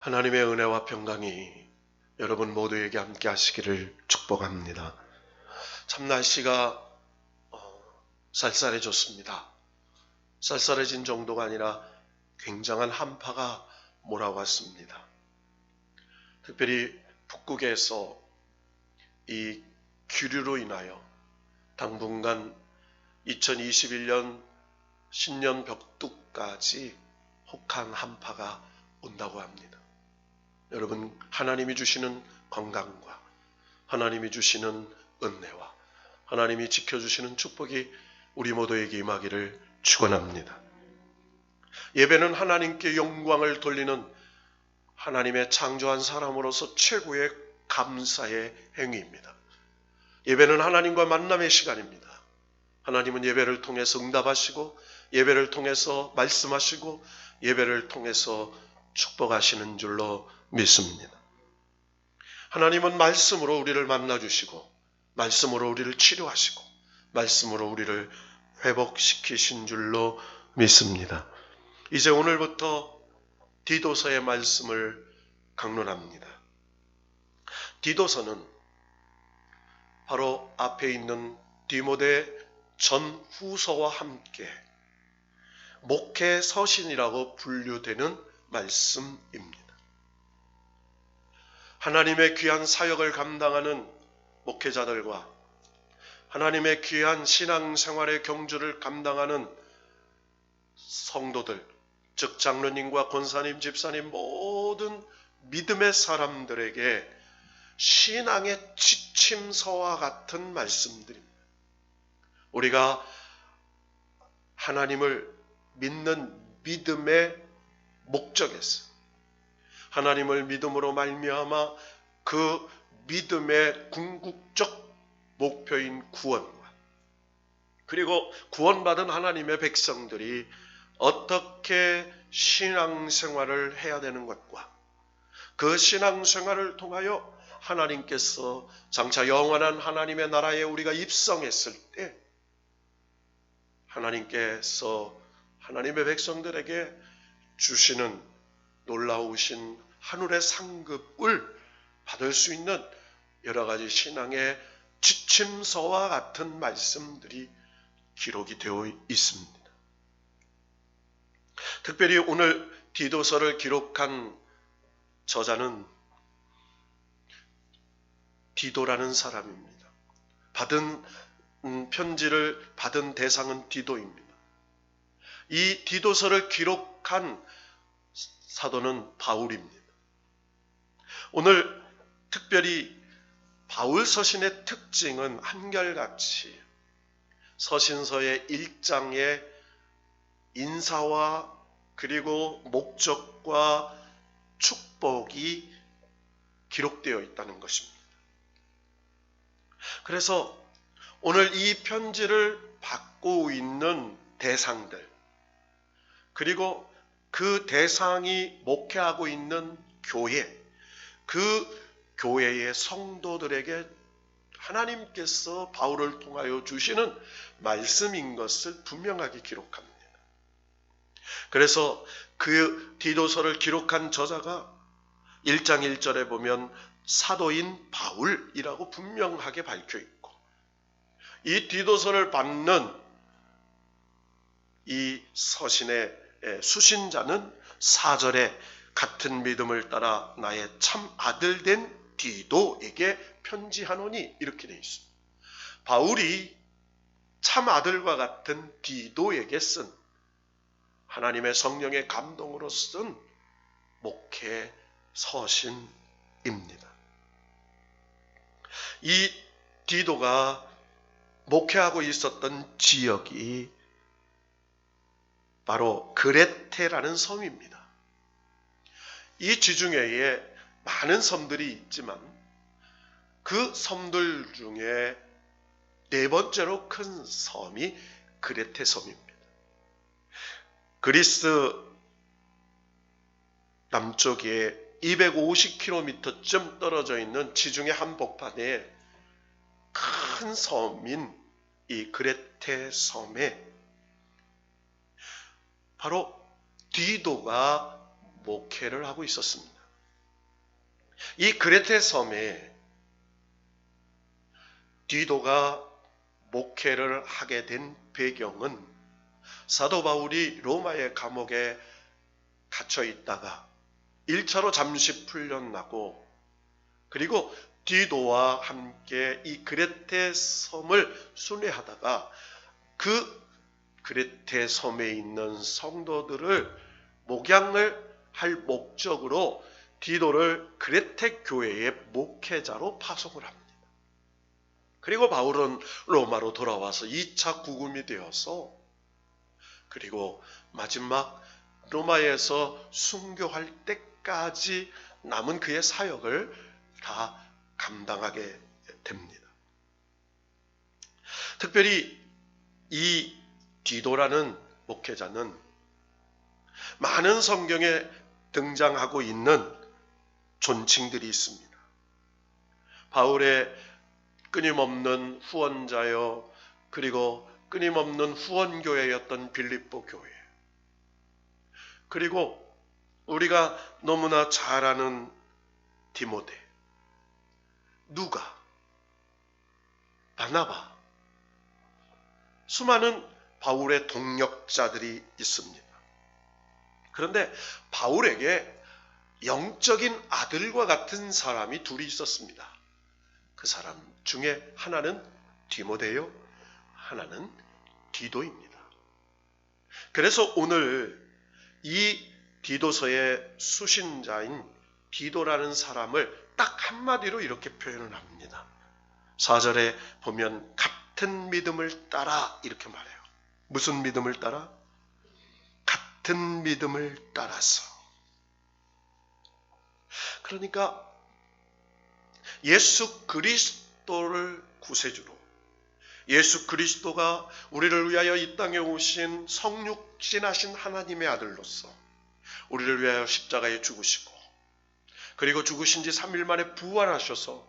하나님의 은혜와 평강이 여러분 모두에게 함께 하시기를 축복합니다. 참 날씨가 쌀쌀해졌습니다. 쌀쌀해진 정도가 아니라 굉장한 한파가 몰아왔습니다. 특별히 북극에서 이 기류로 인하여 당분간 2021년 신년 벽두까지 혹한 한파가 온다고 합니다. 여러분, 하나님이 주시는 건강과 하나님이 주시는 은혜와 하나님이 지켜주시는 축복이 우리 모두에게 임하기를 축원합니다. 예배는 하나님께 영광을 돌리는 하나님의 창조한 사람으로서 최고의 감사의 행위입니다. 예배는 하나님과 만남의 시간입니다. 하나님은 예배를 통해서 응답하시고 예배를 통해서 말씀하시고 예배를 통해서 축복하시는 줄로 믿습니다. 하나님은 말씀으로 우리를 만나주시고 말씀으로 우리를 치료하시고 말씀으로 우리를 회복시키신 줄로 믿습니다. 이제 오늘부터 디도서의 말씀을 강론합니다. 디도서는 바로 앞에 있는 디모데 전후서와 함께 목회 서신이라고 분류되는 말씀입니다. 하나님의 귀한 사역을 감당하는 목회자들과 하나님의 귀한 신앙생활의 경주를 감당하는 성도들, 즉 장로님과 권사님, 집사님 모든 믿음의 사람들에게 신앙의 지침서와 같은 말씀들입니다. 우리가 하나님을 믿는 믿음의 목적에서 하나님을 믿음으로 말미암아 그 믿음의 궁극적 목표인 구원과 그리고 구원받은 하나님의 백성들이 어떻게 신앙생활을 해야 되는 것과 그 신앙생활을 통하여 하나님께서 장차 영원한 하나님의 나라에 우리가 입성했을 때 하나님께서 하나님의 백성들에게 주시는 놀라우신 하늘의 상급을 받을 수 있는 여러 가지 신앙의 지침서와 같은 말씀들이 기록이 되어 있습니다. 특별히 오늘 디도서를 기록한 저자는 디도라는 사람입니다. 편지를 받은 대상은 디도입니다. 이 디도서를 기록한 사도는 바울입니다. 오늘 특별히 바울 서신의 특징은 한결같이 서신서의 1장의 인사와 그리고 목적과 축복이 기록되어 있다는 것입니다. 그래서 오늘 이 편지를 받고 있는 대상들 그리고 그 대상이 목회하고 있는 교회, 그 교회의 성도들에게 하나님께서 바울을 통하여 주시는 말씀인 것을 분명하게 기록합니다. 그래서 그 디도서를 기록한 저자가 1장 1절에 보면 사도인 바울이라고 분명하게 밝혀 있고 이 디도서를 받는 이 서신의 수신자는 4절에 같은 믿음을 따라 나의 참 아들 된 디도에게 편지하노니 이렇게 되어 있습니다. 바울이 참 아들과 같은 디도에게 쓴 하나님의 성령의 감동으로 쓴 목회 서신입니다. 이 디도가 목회하고 있었던 지역이 바로 그레테라는 섬입니다. 이 지중해에 많은 섬들이 있지만 그 섬들 중에 네 번째로 큰 섬이 그레테 섬입니다. 그리스 남쪽에 250km쯤 떨어져 있는 지중해 한복판에 큰 섬인 이 그레테 섬에 바로 디도가 목회를 하고 있었습니다. 이 그레테 섬에 디도가 목회를 하게 된 배경은 사도 바울이 로마의 감옥에 갇혀 있다가 1차로 잠시 풀려나고 그리고 디도와 함께 이 그레테 섬을 순회하다가 그 그레테 섬에 있는 성도들을 목양을 할 목적으로 디도를 그레테 교회의 목회자로 파송을 합니다. 그리고 바울은 로마로 돌아와서 2차 구금이 되어서 그리고 마지막 로마에서 순교할 때까지 남은 그의 사역을 다 감당하게 됩니다. 특별히 이 디도라는 목회자는 많은 성경에 등장하고 있는 존칭들이 있습니다. 바울의 끊임없는 후원자여 그리고 끊임없는 후원교회였던 빌립보 교회, 그리고 우리가 너무나 잘 아는 디모데, 누가, 바나바, 수많은 바울의 동역자들이 있습니다. 그런데 바울에게 영적인 아들과 같은 사람이 둘이 있었습니다. 그 사람 중에 하나는 디모데요, 하나는 디도입니다. 그래서 오늘 이 디도서의 수신자인 디도라는 사람을 딱 한마디로 이렇게 표현을 합니다. 4절에 보면 같은 믿음을 따라 이렇게 말해요. 무슨 믿음을 따라? 같은 믿음을 따라서. 그러니까 예수 그리스도를 구세주로, 예수 그리스도가 우리를 위하여 이 땅에 오신 성육신하신 하나님의 아들로서 우리를 위하여 십자가에 죽으시고 그리고 죽으신 지 3일 만에 부활하셔서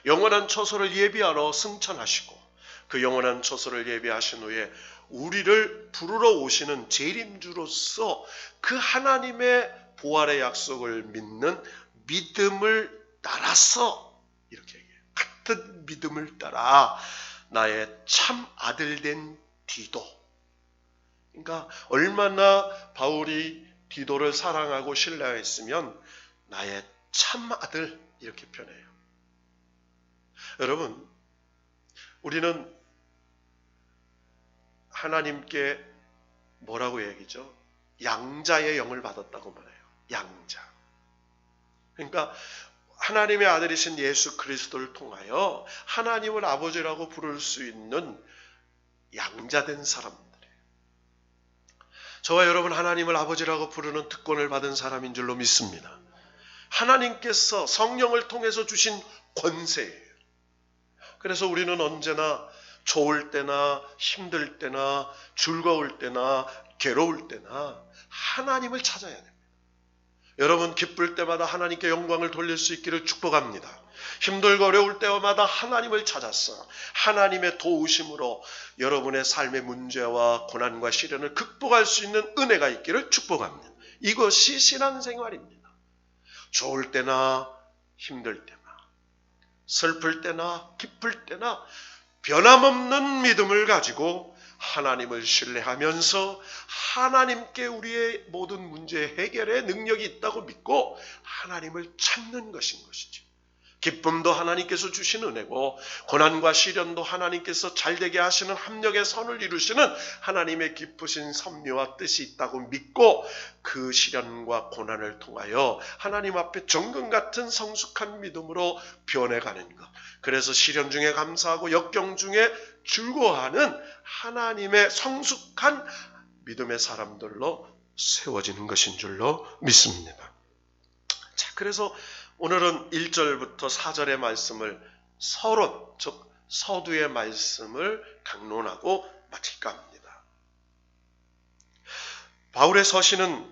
영원한 처소를 예비하러 승천하시고 그 영원한 처소를 예비하신 후에 우리를 부르러 오시는 재림주로서 그 하나님의 부활의 약속을 믿는 믿음을 따라서 이렇게 얘기해요. 같은 믿음을 따라 나의 참 아들된 디도. 그러니까 얼마나 바울이 디도를 사랑하고 신뢰했으면 나의 참 아들 이렇게 표현해요. 여러분, 우리는 하나님께 뭐라고 얘기죠? 양자의 영을 받았다고 말해요. 양자. 그러니까 하나님의 아들이신 예수 그리스도를 통하여 하나님을 아버지라고 부를 수 있는 양자된 사람들이에요. 저와 여러분 하나님을 아버지라고 부르는 특권을 받은 사람인 줄로 믿습니다. 하나님께서 성령을 통해서 주신 권세예요. 그래서 우리는 언제나 좋을 때나 힘들 때나 즐거울 때나 괴로울 때나 하나님을 찾아야 됩니다. 여러분 기쁠 때마다 하나님께 영광을 돌릴 수 있기를 축복합니다. 힘들고 어려울 때마다 하나님을 찾아서 하나님의 도우심으로 여러분의 삶의 문제와 고난과 시련을 극복할 수 있는 은혜가 있기를 축복합니다. 이것이 신앙생활입니다. 좋을 때나 힘들 때나 슬플 때나 기쁠 때나 변함없는 믿음을 가지고 하나님을 신뢰하면서 하나님께 우리의 모든 문제 해결의 능력이 있다고 믿고 하나님을 찾는 것인 것이죠. 기쁨도 하나님께서 주신 은혜고 고난과 시련도 하나님께서 잘되게 하시는 합력의 선을 이루시는 하나님의 깊으신 섭리와 뜻이 있다고 믿고 그 시련과 고난을 통하여 하나님 앞에 정금 같은 성숙한 믿음으로 변해가는 것. 그래서 시련 중에 감사하고 역경 중에 즐거워하는 하나님의 성숙한 믿음의 사람들로 세워지는 것인 줄로 믿습니다. 자, 그래서 오늘은 1절부터 4절의 말씀을 서론, 즉 서두의 말씀을 강론하고 마칠까 합니다. 바울의 서신은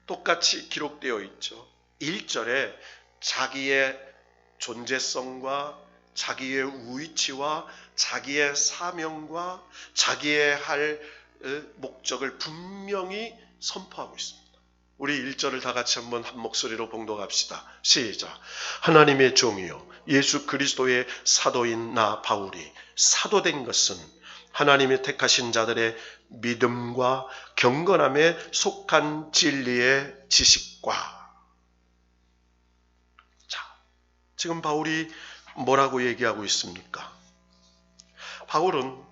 똑같이 기록되어 있죠. 1절에 자기의 존재성과 자기의 위치와 자기의 사명과 자기의 할 목적을 분명히 선포하고 있습니다. 우리 1절을 다 같이 한번 한 목소리로 봉독합시다. 시작. 하나님의 종이요 예수 그리스도의 사도인 나 바울이 사도된 것은 하나님의 택하신 자들의 믿음과 경건함에 속한 진리의 지식과. 자, 지금 바울이 뭐라고 얘기하고 있습니까? 바울은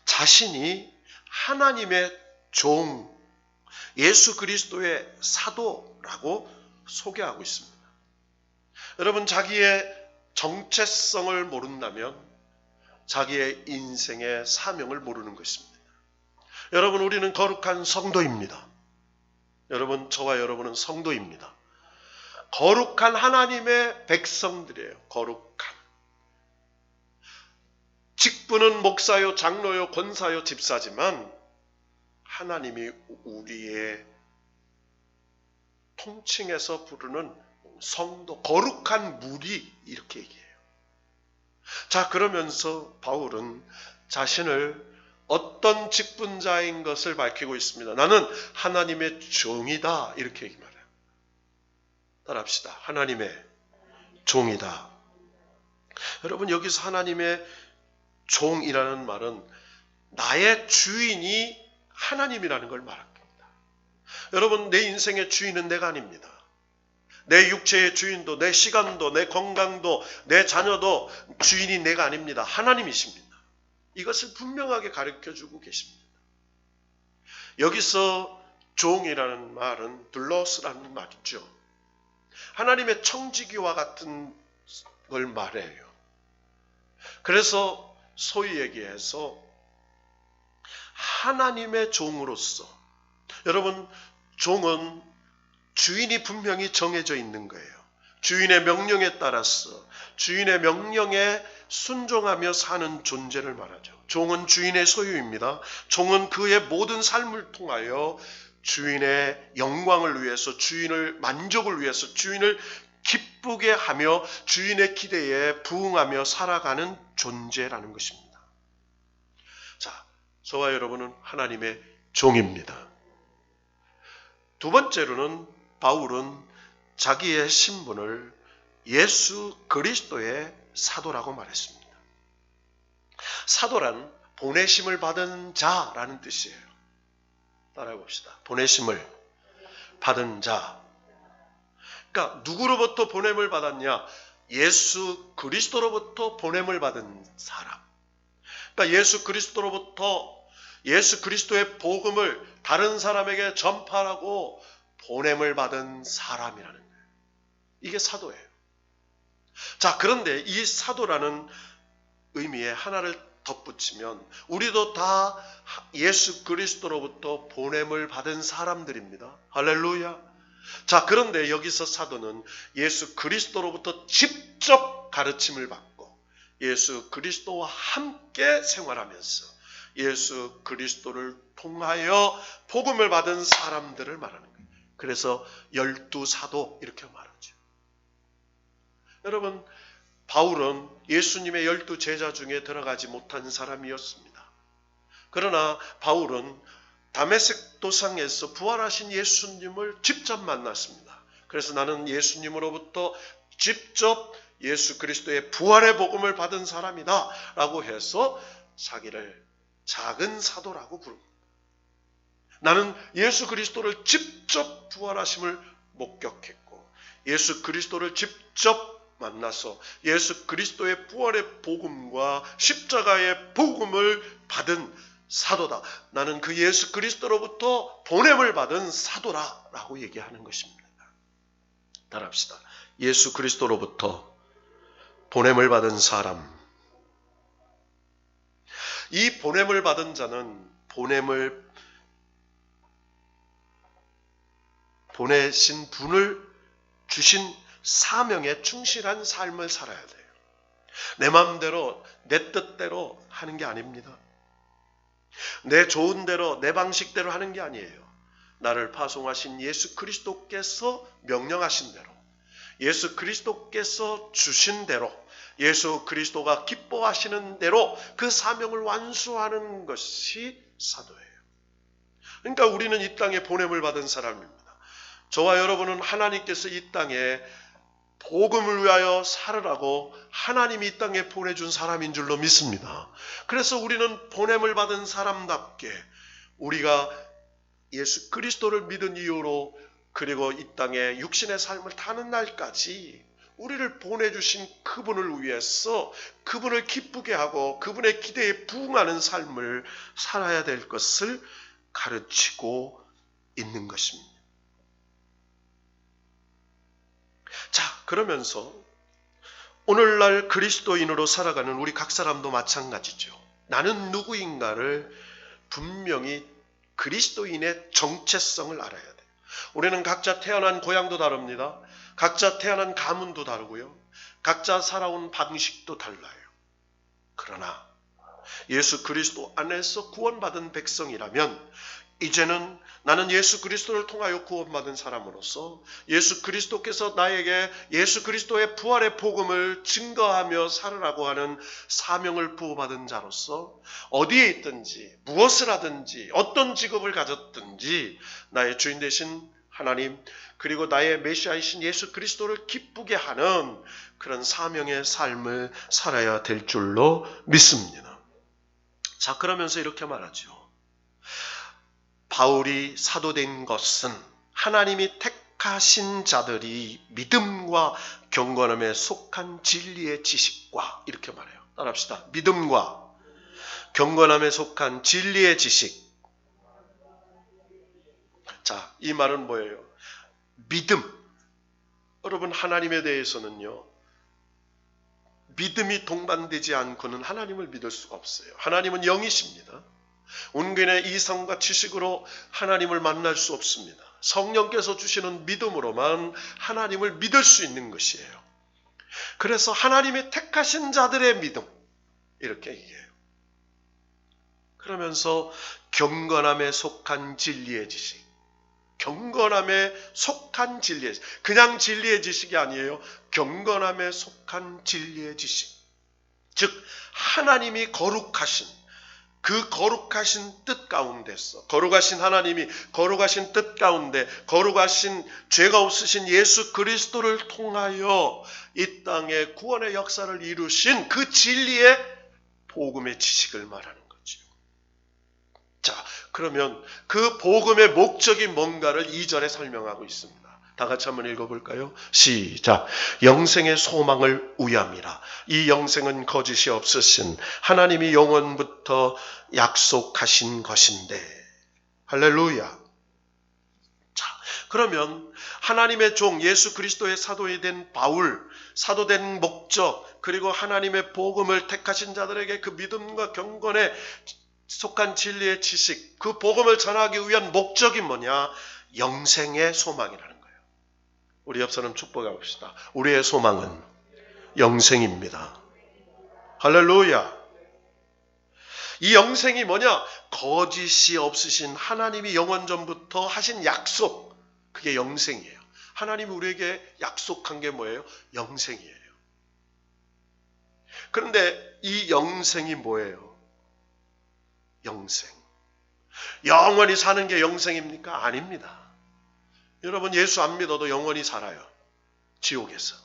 자신이 하나님의 종, 예수 그리스도의 사도라고 소개하고 있습니다. 여러분, 자기의 정체성을 모른다면 자기의 인생의 사명을 모르는 것입니다. 여러분, 우리는 거룩한 성도입니다. 여러분, 저와 여러분은 성도입니다. 거룩한 하나님의 백성들이에요. 거룩한. 직분은 목사요, 장로요, 권사요, 집사지만 하나님이 우리의 통칭해서 부르는 성도, 거룩한 무리, 이렇게 얘기해요. 자, 그러면서 바울은 자신을 어떤 직분자인 것을 밝히고 있습니다. 나는 하나님의 종이다, 이렇게 얘기합니다. 따라합시다. 하나님의 종이다. 여러분, 여기서 하나님의 종이라는 말은 나의 주인이 하나님이라는 걸 말합니다. 여러분, 내 인생의 주인은 내가 아닙니다. 내 육체의 주인도, 내 시간도, 내 건강도, 내 자녀도 주인이 내가 아닙니다. 하나님이십니다. 이것을 분명하게 가르쳐주고 계십니다. 여기서 종이라는 말은 둘러스라는 말이죠. 하나님의 청지기와 같은 걸 말해요. 그래서 소위 얘기해서 하나님의 종으로서, 여러분, 종은 주인이 분명히 정해져 있는 거예요. 주인의 명령에 따라서 주인의 명령에 순종하며 사는 존재를 말하죠. 종은 주인의 소유입니다. 종은 그의 모든 삶을 통하여 주인의 영광을 위해서, 주인을 만족을 위해서, 주인을 기쁘게 하며 주인의 기대에 부응하며 살아가는 존재라는 것입니다. 자, 저와 여러분은 하나님의 종입니다. 두 번째로는 바울은 자기의 신분을 예수 그리스도의 사도라고 말했습니다. 사도란 보내심을 받은 자라는 뜻이에요. 따라해 봅시다. 보내심을 받은 자. 그러니까 누구로부터 보냄을 받았냐? 예수 그리스도로부터 보냄을 받은 사람. 그러니까 예수 그리스도로부터 예수 그리스도의 복음을 다른 사람에게 전파하고 보냄을 받은 사람이라는 거예요. 이게 사도예요. 자, 그런데 이 사도라는 의미에 하나를 덧붙이면 우리도 다 예수 그리스도로부터 보냄을 받은 사람들입니다. 할렐루야. 자, 그런데 여기서 사도는 예수 그리스도로부터 직접 가르침을 받고 예수 그리스도와 함께 생활하면서 예수 그리스도를 통하여 복음을 받은 사람들을 말하는 거예요. 그래서 12사도 이렇게 말하죠. 여러분, 바울은 예수님의 12제자 중에 들어가지 못한 사람이었습니다. 그러나 바울은 다메섹 도상에서 부활하신 예수님을 직접 만났습니다. 그래서 나는 예수님으로부터 직접 예수 그리스도의 부활의 복음을 받은 사람이다 라고 해서 자기를 작은 사도라고 부릅니다. 나는 예수 그리스도를 직접 부활하심을 목격했고 예수 그리스도를 직접 만나서 예수 그리스도의 부활의 복음과 십자가의 복음을 받은 사도다. 나는 그 예수 그리스도로부터 보냄을 받은 사도라 라고 얘기하는 것입니다. 따라합시다. 예수 그리스도로부터 보냄을 받은 사람. 이 보냄을 받은 자는 보내신 분을 주신 사명에 충실한 삶을 살아야 돼요. 내 마음대로 내 뜻대로 하는 게 아닙니다. 내 좋은 대로 내 방식대로 하는 게 아니에요. 나를 파송하신 예수 그리스도께서 명령하신 대로, 예수 그리스도께서 주신 대로, 예수 그리스도가 기뻐하시는 대로 그 사명을 완수하는 것이 사도예요. 그러니까 우리는 이 땅에 보냄을 받은 사람입니다. 저와 여러분은 하나님께서 이 땅에 복음을 위하여 살으라고 하나님이 이 땅에 보내준 사람인 줄로 믿습니다. 그래서 우리는 보냄을 받은 사람답게 우리가 예수 그리스도를 믿은 이유로 그리고 이 땅에 육신의 삶을 타는 날까지 우리를 보내주신 그분을 위해서 그분을 기쁘게 하고 그분의 기대에 부응하는 삶을 살아야 될 것을 가르치고 있는 것입니다. 자, 그러면서 오늘날 그리스도인으로 살아가는 우리 각 사람도 마찬가지죠. 나는 누구인가를 분명히 그리스도인의 정체성을 알아야 돼요. 우리는 각자 태어난 고향도 다릅니다. 각자 태어난 가문도 다르고요. 각자 살아온 방식도 달라요. 그러나 예수 그리스도 안에서 구원받은 백성이라면 이제는 나는 예수 그리스도를 통하여 구원받은 사람으로서 예수 그리스도께서 나에게 예수 그리스도의 부활의 복음을 증거하며 살으라고 하는 사명을 부어받은 자로서 어디에 있든지 무엇을 하든지 어떤 직업을 가졌든지 나의 주인 되신 하나님 그리고 나의 메시아이신 예수 그리스도를 기쁘게 하는 그런 사명의 삶을 살아야 될 줄로 믿습니다. 자, 그러면서 이렇게 말하죠. 바울이 사도된 것은 하나님이 택하신 자들이 믿음과 경건함에 속한 진리의 지식과 이렇게 말해요. 따라합시다. 믿음과 경건함에 속한 진리의 지식. 자, 이 말은 뭐예요? 믿음. 여러분 하나님에 대해서는요. 믿음이 동반되지 않고는 하나님을 믿을 수가 없어요. 하나님은 영이십니다. 온근의 이성과 지식으로 하나님을 만날 수 없습니다. 성령께서 주시는 믿음으로만 하나님을 믿을 수 있는 것이에요. 그래서 하나님이 택하신 자들의 믿음 이렇게 얘기해요. 그러면서 경건함에 속한 진리의 지식. 경건함에 속한 진리의 지식. 그냥 진리의 지식이 아니에요. 경건함에 속한 진리의 지식. 즉 하나님이 거룩하신 그 거룩하신 뜻 가운데서 거룩하신 하나님이 거룩하신 뜻 가운데 거룩하신 죄가 없으신 예수 그리스도를 통하여 이 땅에 구원의 역사를 이루신 그 진리의 복음의 지식을 말하는 거죠. 자, 그러면 그 복음의 목적이 뭔가를 2절에 설명하고 있습니다. 다 같이 한번 읽어볼까요? 시작. 영생의 소망을 위함이라. 이 영생은 거짓이 없으신 하나님이 영원부터 약속하신 것인데. 할렐루야. 자, 그러면 하나님의 종 예수 그리스도의 사도이 된 바울, 사도된 목적, 그리고 하나님의 복음을 택하신 자들에게 그 믿음과 경건에 속한 진리의 지식, 그 복음을 전하기 위한 목적이 뭐냐? 영생의 소망이라는 거예요. 우리 옆 사람 축복해 봅시다. 우리의 소망은 영생입니다. 할렐루야. 이 영생이 뭐냐? 거짓이 없으신 하나님이 영원 전부터 하신 약속. 그게 영생이에요. 하나님이 우리에게 약속한 게 뭐예요? 영생이에요. 그런데 이 영생이 뭐예요? 영생. 영원히 사는 게 영생입니까? 아닙니다. 여러분 예수 안 믿어도 영원히 살아요. 지옥에서.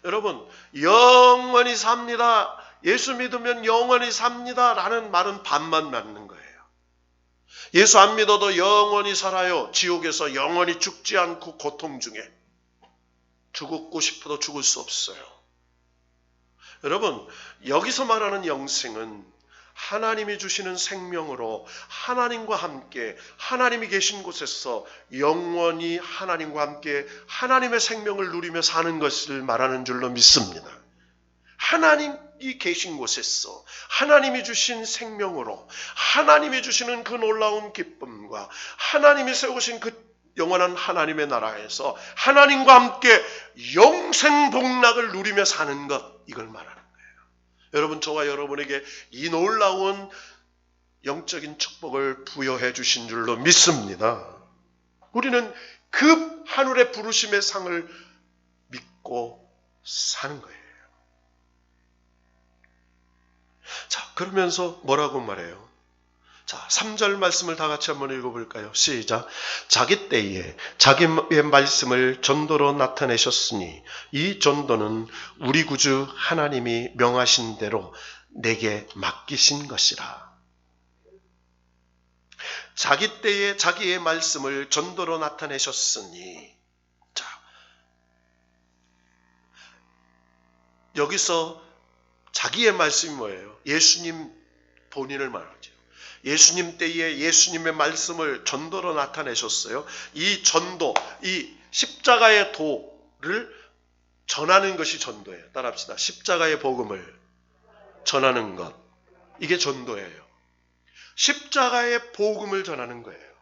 여러분 영원히 삽니다. 예수 믿으면 영원히 삽니다. 라는 말은 반만 맞는 거예요. 예수 안 믿어도 영원히 살아요. 지옥에서 영원히 죽지 않고 고통 중에. 죽고 싶어도 죽을 수 없어요. 여러분 여기서 말하는 영생은 하나님이 주시는 생명으로 하나님과 함께 하나님이 계신 곳에서 영원히 하나님과 함께 하나님의 생명을 누리며 사는 것을 말하는 줄로 믿습니다. 하나님이 계신 곳에서 하나님이 주신 생명으로 하나님이 주시는 그 놀라운 기쁨과 하나님이 세우신 그 영원한 하나님의 나라에서 하나님과 함께 영생 복락을 누리며 사는 것, 이걸 말하는 거예요. 여러분 저와 여러분에게 이 놀라운 영적인 축복을 부여해 주신 줄로 믿습니다. 우리는 그 하늘의 부르심의 상을 믿고 사는 거예요. 자, 그러면서 뭐라고 말해요? 자, 3절 말씀을 다 같이 한번 읽어볼까요? 시작. 자기 때에 자기의 말씀을 전도로 나타내셨으니 이 전도는 우리 구주 하나님이 명하신 대로 내게 맡기신 것이라. 자기 때에 자기의 말씀을 전도로 나타내셨으니, 자, 여기서 자기의 말씀이 뭐예요? 예수님 본인을 말하죠. 예수님 때에 예수님의 말씀을 전도로 나타내셨어요. 이 전도, 이 십자가의 도를 전하는 것이 전도예요. 따라합시다. 십자가의 복음을 전하는 것. 이게 전도예요. 십자가의 복음을 전하는 거예요.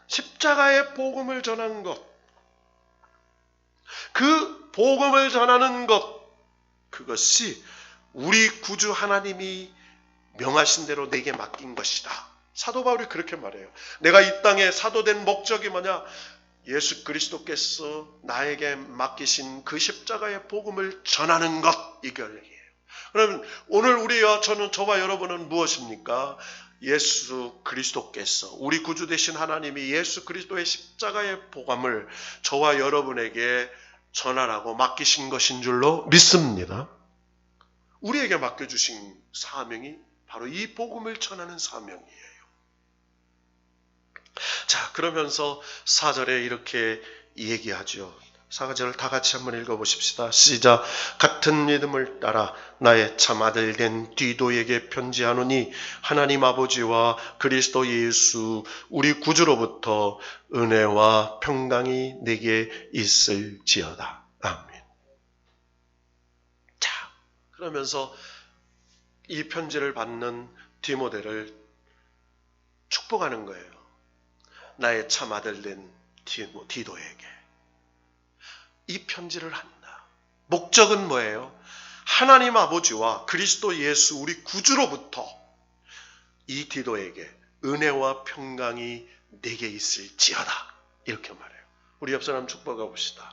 십자가의 복음을 전하는 것. 그 복음을 전하는 것. 그것이 우리 구주 하나님이 명하신 대로 내게 맡긴 것이다. 사도 바울이 그렇게 말해요. 내가 이 땅에 사도된 목적이 뭐냐? 예수 그리스도께서 나에게 맡기신 그 십자가의 복음을 전하는 것. 이게 얘기예요. 그러면 오늘 저와 여러분은 무엇입니까? 예수 그리스도께서, 우리 구주 되신 하나님이 예수 그리스도의 십자가의 복음을 저와 여러분에게 전하라고 맡기신 것인 줄로 믿습니다. 우리에게 맡겨주신 사명이 바로 이 복음을 전하는 사명이에요. 자, 그러면서 4절에 이렇게 얘기하죠. 4절을 다 같이 한번 읽어보십시다. 시작. 같은 믿음을 따라 나의 참아들 된 디도에게 편지하노니 하나님 아버지와 그리스도 예수 우리 구주로부터 은혜와 평강이 내게 있을지어다. 아멘. 자, 그러면서 이 편지를 받는 디모데를 축복하는 거예요. 나의 참아들 된 디도에게 이 편지를 한다. 목적은 뭐예요? 하나님 아버지와 그리스도 예수 우리 구주로부터 이 디도에게 은혜와 평강이 내게 있을지어다. 이렇게 말해요. 우리 옆 사람 축복해 봅시다.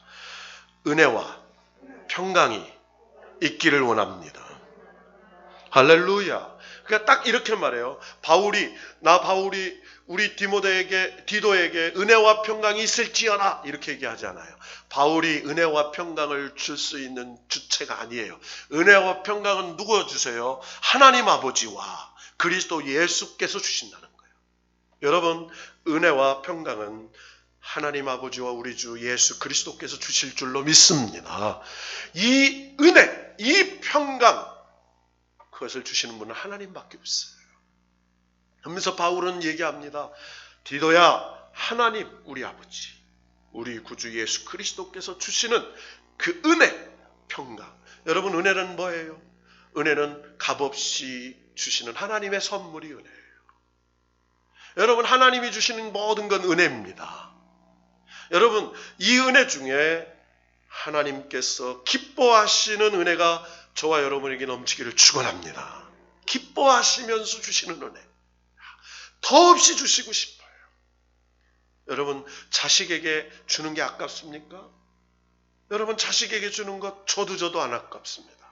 은혜와 평강이 있기를 원합니다. 할렐루야. 그러니까 딱 이렇게 말해요. 바울이 우리 디도에게 은혜와 평강이 있을지어다 이렇게 얘기하지 않아요. 바울이 은혜와 평강을 줄 수 있는 주체가 아니에요. 은혜와 평강은 누가 주세요? 하나님 아버지와 그리스도 예수께서 주신다는 거예요. 여러분, 은혜와 평강은 하나님 아버지와 우리 주 예수 그리스도께서 주실 줄로 믿습니다. 이 은혜, 이 평강, 그것을 주시는 분은 하나님밖에 없어요. 그러면서 바울은 얘기합니다. 디도야, 하나님 우리 아버지, 우리 구주 예수 그리스도께서 주시는 그 은혜, 평강. 여러분, 은혜는 뭐예요? 은혜는 값없이 주시는 하나님의 선물이 은혜예요. 여러분, 하나님이 주시는 모든 건 은혜입니다. 여러분, 이 은혜 중에 하나님께서 기뻐하시는 은혜가 저와 여러분에게 넘치기를 축원합니다. 기뻐하시면서 주시는 은혜. 더없이 주시고 싶어요. 여러분, 자식에게 주는 게 아깝습니까? 여러분, 자식에게 주는 것 줘도 안 아깝습니다.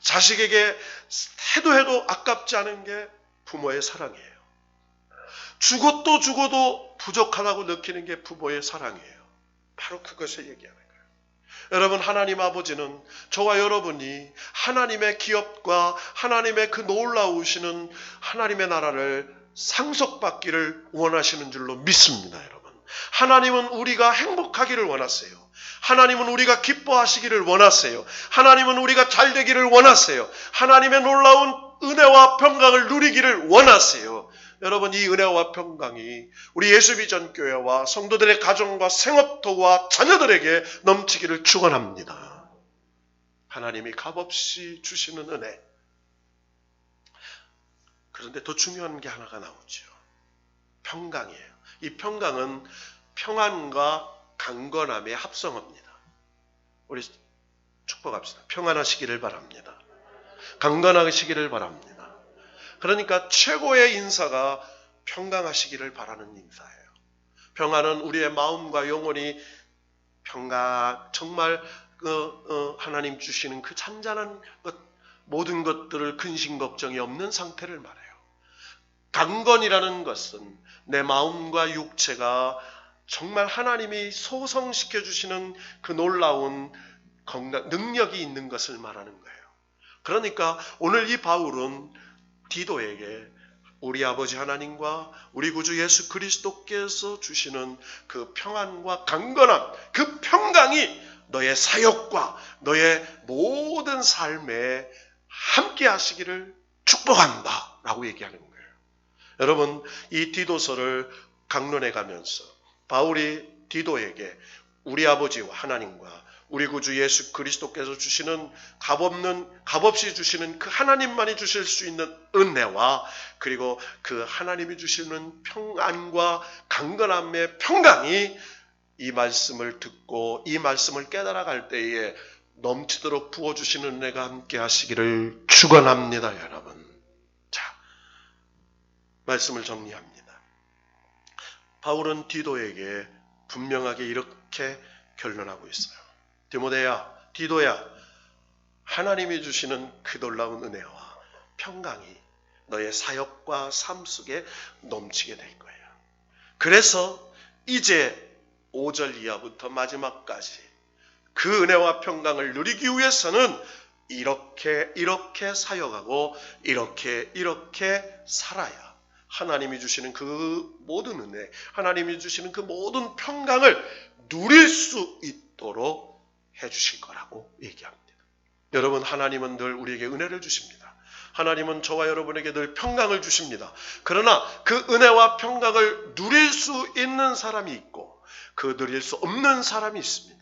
자식에게 해도 아깝지 않은 게 부모의 사랑이에요. 죽어도 부족하다고 느끼는 게 부모의 사랑이에요. 바로 그것을 얘기하는 거예요. 여러분, 하나님 아버지는 저와 여러분이 하나님의 기업과 하나님의 그 놀라우시는 하나님의 나라를 상속받기를 원하시는 줄로 믿습니다. 여러분, 하나님은 우리가 행복하기를 원하세요. 하나님은 우리가 기뻐하시기를 원하세요. 하나님은 우리가 잘되기를 원하세요. 하나님의 놀라운 은혜와 평강을 누리기를 원하세요. 여러분, 이 은혜와 평강이 우리 예수비전교회와 성도들의 가정과 생업토와 자녀들에게 넘치기를 축원합니다. 하나님이 값없이 주시는 은혜. 그런데 더 중요한 게 하나가 나오죠. 평강이에요. 이 평강은 평안과 강건함의 합성어입니다. 우리 축복합시다. 평안하시기를 바랍니다. 강건하시기를 바랍니다. 그러니까 최고의 인사가 평강하시기를 바라는 인사예요. 평안은 우리의 마음과 영혼이 정말 하나님 주시는 그 잔잔한 것, 모든 것들을 근심 걱정이 없는 상태를 말해요. 강건이라는 것은 내 마음과 육체가 정말 하나님이 소성시켜 주시는 그 놀라운 건강, 능력이 있는 것을 말하는 거예요. 그러니까 오늘 이 바울은 디도에게 우리 아버지 하나님과 우리 구주 예수 그리스도께서 주시는 그 평안과 강건함, 그 평강이 너의 사역과 너의 모든 삶에 함께 하시기를 축복한다 라고 얘기하는 거예요. 여러분, 이 디도서를 강론해 가면서 바울이 디도에게 우리 아버지와 하나님과 우리 구주 예수 그리스도께서 주시는 값없이 주시는 그 하나님만이 주실 수 있는 은혜와 그리고 그 하나님이 주시는 평안과 강건함의 평강이 이 말씀을 듣고 이 말씀을 깨달아 갈 때에 넘치도록 부어주시는 은혜가 함께 하시기를 축원합니다, 여러분. 자, 말씀을 정리합니다. 바울은 디도에게 분명하게 이렇게 결론하고 있어요. 디도야, 하나님이 주시는 그 놀라운 은혜와 평강이 너의 사역과 삶 속에 넘치게 될 거예요. 그래서 이제 5절 이하부터 마지막까지 그 은혜와 평강을 누리기 위해서는 이렇게 사역하고 이렇게 살아야 하나님이 주시는 그 모든 은혜, 하나님이 주시는 그 모든 평강을 누릴 수 있도록 해주실 거라고 얘기합니다. 여러분, 하나님은 늘 우리에게 은혜를 주십니다. 하나님은 저와 여러분에게 늘 평강을 주십니다. 그러나 그 은혜와 평강을 누릴 수 있는 사람이 있고 그 누릴 수 없는 사람이 있습니다.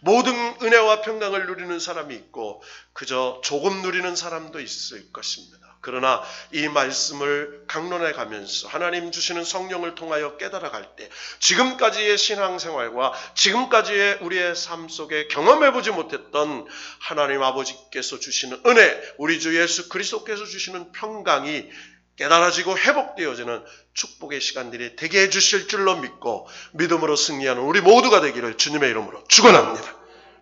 모든 은혜와 평강을 누리는 사람이 있고 그저 조금 누리는 사람도 있을 것입니다. 그러나 이 말씀을 강론해 가면서 하나님 주시는 성령을 통하여 깨달아 갈 때 지금까지의 신앙생활과 지금까지의 우리의 삶 속에 경험해보지 못했던 하나님 아버지께서 주시는 은혜, 우리 주 예수 그리스도께서 주시는 평강이 깨달아지고 회복되어지는 축복의 시간들이 되게 해주실 줄로 믿고 믿음으로 승리하는 우리 모두가 되기를 주님의 이름으로 축원합니다.